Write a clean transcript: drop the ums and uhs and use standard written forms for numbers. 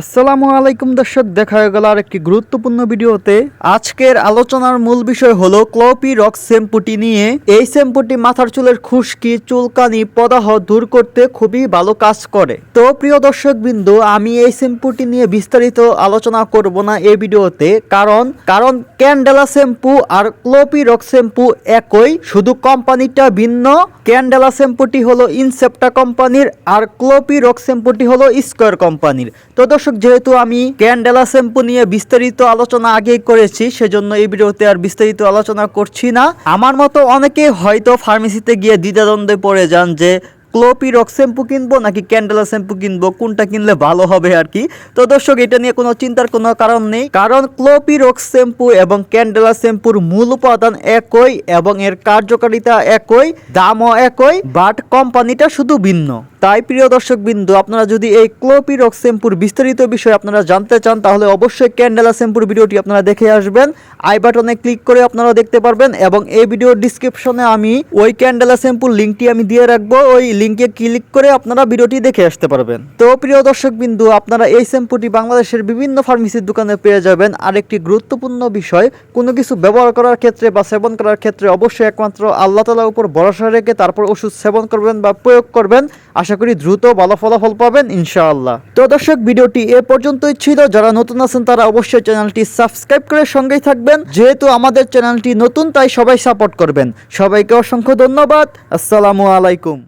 আসসালামু আলাইকুম দর্শক, দেখা হয়ে গেল আরেকটি গুরুত্বপূর্ণ ভিডিওতে। আজকের আলোচনার মূল বিষয় হলো ক্লোপিরক্স শ্যাম্পুটি নিয়ে। এই শ্যাম্পুটি মাথার চুলের খুশকি, চুলকানি, প্রদাহ দূর করতে খুবই ভালো কাজ করে। তো প্রিয় দর্শক বিন্দু, আমি এই শ্যাম্পুটি নিয়ে বিস্তারিত আলোচনা করব না এই ভিডিওতে, কারণ ক্যান্ডেলা শ্যাম্পু আর ক্লোপিরক্স শ্যাম্পু একই, শুধু কোম্পানিটা ভিন্ন। ক্যান্ডেলা শ্যাম্পুটি হলো ইনসেপ্টা কোম্পানির আর ক্লোপিরক্স শ্যাম্পুটি হলো স্কয়ার কোম্পানির। তো দর্শক, যেহেতু আমি ক্যান্ডেলা শ্যাম্পু নিয়ে বিস্তারিত আলোচনা আগেই করেছি, সেজন্য এই ভিডিওতে আর বিস্তারিত আলোচনা করছি না। আমার মতো অনেকে হয়তো ফার্মেসিতে গিয়ে দ্বিধাদ্বন্দ্বে পড়ে যান যে ক্লোপিরক্স শ্যাম্পু কিনবো নাকি ক্যান্ডেলা শ্যাম্পু কিনবো, কোনটা কিনলে ভালো হবে আর কি। তো দর্শক, এটা নিয়ে কোনো চিন্তার কোনো কারণ নেই, কারণ ক্লোপিরক্স শ্যাম্পু এবং ক্যান্ডেলা শ্যাম্পুর মূল উপাদান একই এবং এর কার্যকারিতা একই, দামও একই, বাট কোম্পানিটা শুধু ভিন্ন। তাই প্রিয় দর্শক বিন্দু, আপনারা যদি এই ক্লোপিরক্স শ্যাম্পুর বিস্তারিত বিষয় আপনারা জানতে চান, তাহলে অবশ্যই ক্যান্ডেলা শ্যাম্পুর ভিডিওটি আপনারা দেখে আসবেন। আই বাটনে ক্লিক করে আপনারা দেখতে পারবেন, এবং এই ভিডিওর ডিসক্রিপশনে আমি ওই ক্যান্ডেলা শ্যাম্পুর লিঙ্কটি আমি দিয়ে রাখবো। ওই লিঙ্কে ক্লিক করে আপনারা ভিডিওটি দেখে আসতে পারবেন। তো প্রিয় দর্শক বিন্দু, আপনারা এই শ্যাম্পুটি বাংলাদেশের বিভিন্ন ফার্মেসির দোকানে পেয়ে যাবেন। আরেকটি গুরুত্বপূর্ণ বিষয়, কোনো কিছু ব্যবহার করার ক্ষেত্রে বা সেবন করার ক্ষেত্রে অবশ্যই একমাত্র আল্লাহ তাআলার উপর ভরসা রেখে তারপর ওষুধ সেবন করবেন বা প্রয়োগ করবেন। আশা করি দ্রুত ভালো ফলাফল পাবেন ইনশাআল্লাহ। তো দর্শক, ভিডিওটি এ পর্যন্তই ছিল। যারা নতুন আছেন তারা অবশ্যই চ্যানেলটি সাবস্ক্রাইব করে সঙ্গেই থাকবেন। যেহেতু আমাদের চ্যানেলটি নতুন, তাই সবাই সাপোর্ট করবেন। সবাইকে অসংখ্য ধন্যবাদ। আসসালামু আলাইকুম।